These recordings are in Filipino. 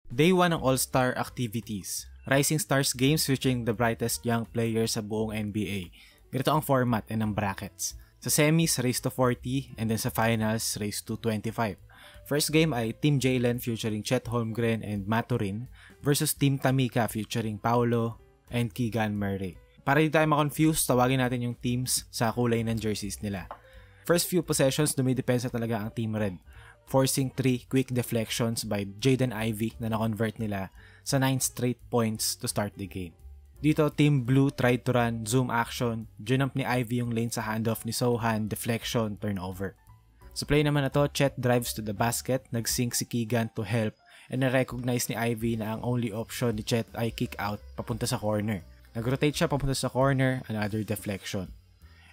Day 1 ng All-Star Activities. Rising Stars Games featuring the brightest young players sa buong NBA. Ganito ang format and ang brackets. Sa semis, race to 40, and then sa finals, race to 25. First game ay Team Jalen featuring Chet Holmgren and Mathurin versus Team Tamika featuring Paolo and Keegan Murray. Para di tayo ma-confuse, tawagin natin yung teams sa kulay ng jerseys nila. First few possessions, dumidepensa talaga ang Team Red, forcing 3 quick deflections by Jaden Ivey na na-convert nila sa 9 straight points to start the game. Dito, Team Blue tried to run zoom action, ginump ni Ivey yung lane sa handoff ni Sohan, deflection, turnover. Sa play naman na to, Chet drives to the basket, nag-sink si Keegan to help, and na-recognize ni Ivey na ang only option ni Chet ay kick out papunta sa corner. Nag-rotate siya papunta sa corner, another deflection.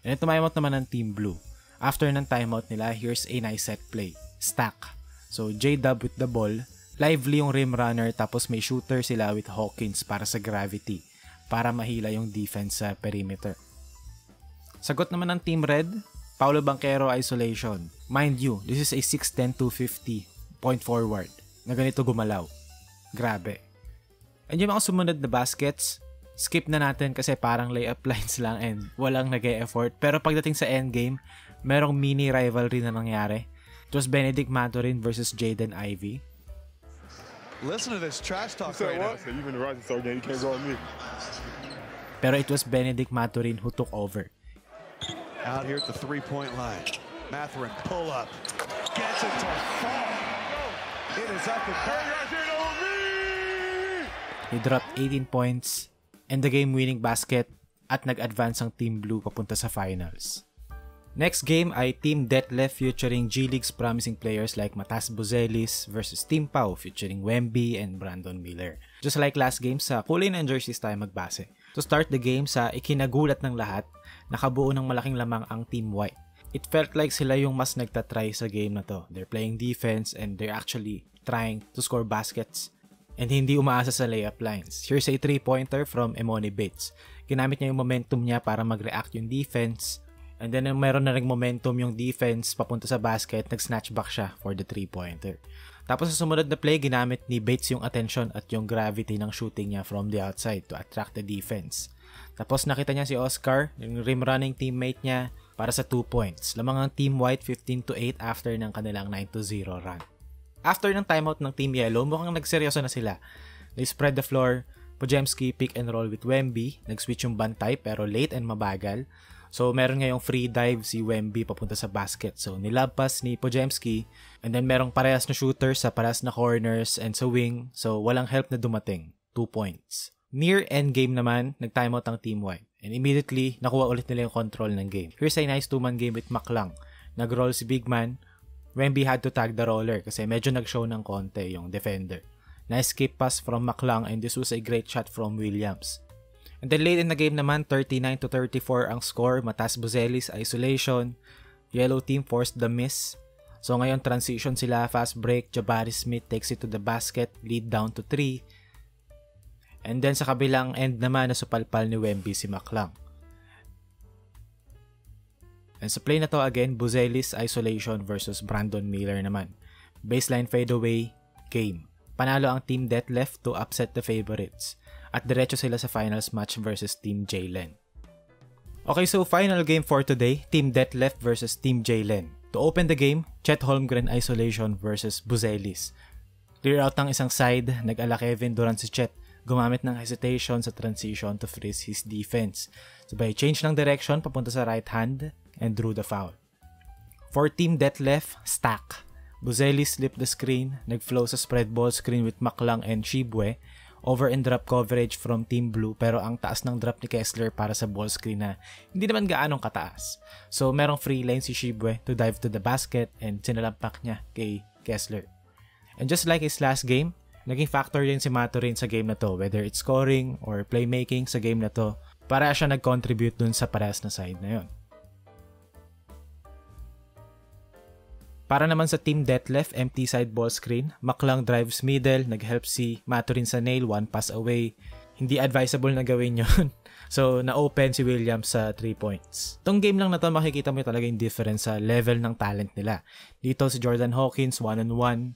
And then timeout naman ng Team Blue. After ng timeout nila, here's a nice set play. Stack. So J-Dub with the ball, lively yung rim runner, tapos may shooter sila with Hawkins para sa gravity, para mahila yung defense sa perimeter. Sagot naman ng Team Red, Paolo Banchero isolation. Mind you, this is a 6'10", 250 point forward na ganito gumalaw. Grabe. And yung mga sumunod na baskets, skip na natin kasi parang layup lines lang and walang nag-e-effort. Pero pagdating sa endgame, merong mini rivalry na nangyari. It was Benedict Mathurin versus Jaden Ivey. Listen to this trash talk right now. So you've been the Rising Star game, you can't go on me. Pero it was Benedict Mathurin who took over. Out here at the three-point line. Mathurin pull up. Gets it to fall. It is up and back. He dropped 18 points and the game-winning basket at nag-advance ang Team Blue papunta sa finals. Next game ay Team Detlef featuring G-League's promising players like Matas Buzelis versus Team Pau featuring Wemby and Brandon Miller. Just like last game, sa kulay ng jerseys tayo magbase. To start the game, sa ikinagulat ng lahat, nakabuo ng malaking lamang ang Team White. It felt like sila yung mas nagtatry sa game na to. They're playing defense and they're actually trying to score baskets and hindi umaasa sa layup lines. Here's a 3-pointer from Emoni Bates. Ginamit niya yung momentum niya para mag-react yung defense. And then meron na ring momentum yung defense papunta sa basket, nag-snatch back siya for the 3-pointer. Tapos sa sumunod na play, ginamit ni Bates yung attention at yung gravity ng shooting niya from the outside to attract the defense. Tapos nakita niya si Oscar, yung rim running teammate niya, para sa 2 points. Lamang ang Team White 15-8 after ng kanilang 9-0 run. After ng timeout ng Team Yellow, mukhang nagseryoso na sila. They spread the floor, Podziemski pick and roll with Wemby, nag-switch yung bantay pero late and mabagal. So meron ngayong free dive si Wemby papunta sa basket. So nilabpas ni Podziemski and then merong parehas na shooters sa parehas na corners and sa wing. So walang help na dumating. 2 points. Near endgame naman, nag-timeout ang Team White. And immediately, nakuha ulit nila yung control ng game. Here's a nice 2-man game with Maklang. Nag-roll si Big Man. Wemby had to tag the roller kasi medyo nag-show ng konti yung defender. Nice skip pass from Maklang and this was a great shot from Williams. And then late in the game naman, 39-34 ang score. Matas Buzelis isolation. Yellow team forced the miss. So ngayon transition sila, fast break. Jabari Smith takes it to the basket, lead down to 3. And then sa kabilang end naman, nasupalpal ni Wemby si Maklang. And sa play na to again, Buzelis isolation versus Brandon Miller naman. Baseline fadeaway, game. Panalo ang Team Detlef to upset the favorites. At diretso sila sa finals match versus Team Jalen. Okay, so final game for today, Team Detlef versus Team Jalen. To open the game, Chet Holmgren isolation versus Buzelis. Clear out ng isang side, nag-ala Kevin Durant si Chet. Gumamit ng hesitation sa transition to freeze his defense. Sabay change ng direction papunta sa right hand and drew the foul. For Team Detlef, stack. Buzelis slipped the screen, nag-flow sa spread ball screen with Maklang and Shibwe. Over and drop coverage from Team Blue pero ang taas ng drop ni Kessler para sa ball screen na hindi naman gaanong kataas. So merong free lane si Shibwe to dive to the basket and sinalampak niya kay Kessler. And just like his last game, naging factor din si Mathurin sa game na to, whether it's scoring or playmaking sa game na to, para siya nag-contribute dun sa parehas na side na yon. Para naman sa Team Detlef, empty side ball screen, Maklang drives middle, nag-help si Mathurin sa nail, 1 pass away. Hindi advisable na gawin yon. So, na-open si Williams sa 3 points. Tong game lang na to, makikita mo talaga yung difference sa level ng talent nila. Dito si Jordan Hawkins, 1-on-1.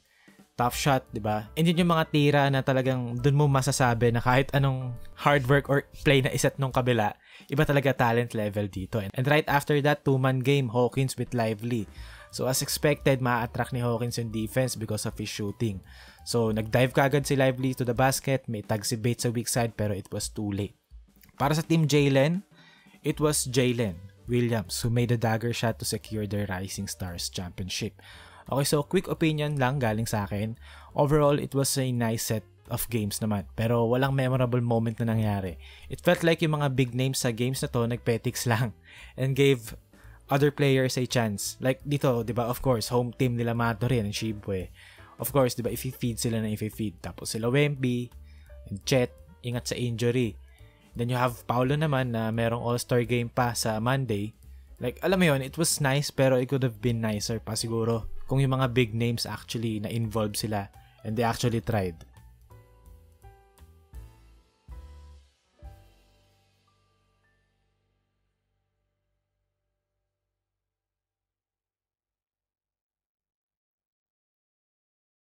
tough shot, diba? And yun yung mga tira na talagang dun mo masasabi na kahit anong hard work or play na iset nung kabila, iba talaga talent level dito. And right after that, 2-man game, Hawkins with Lively. So as expected, ma-attract ni Hawkins yung defense because of his shooting. So nag-dive kagad si Lively to the basket, may tag si Bates sa weak side pero it was too late. Para sa Team Jalen, it was Jalen Williams who made a dagger shot to secure their Rising Stars championship. Okay, so quick opinion lang galing sa akin. Overall, it was a nice set of games naman. Pero walang memorable moment na nangyari. It felt like yung mga big names sa games na to nagpetics lang and gave other players a chance. Like dito, di ba, of course, home team nila Matori and Shibwe. Of course, di ba, if-feed sila na if-feed. Tapos sila Wemby and Chet, ingat sa injury. Then you have Paolo naman na merong all-star game pa sa Monday. Like, alam mo yun, it was nice pero it could have been nicer pa siguro kung yung mga big names actually na involved sila and they actually tried.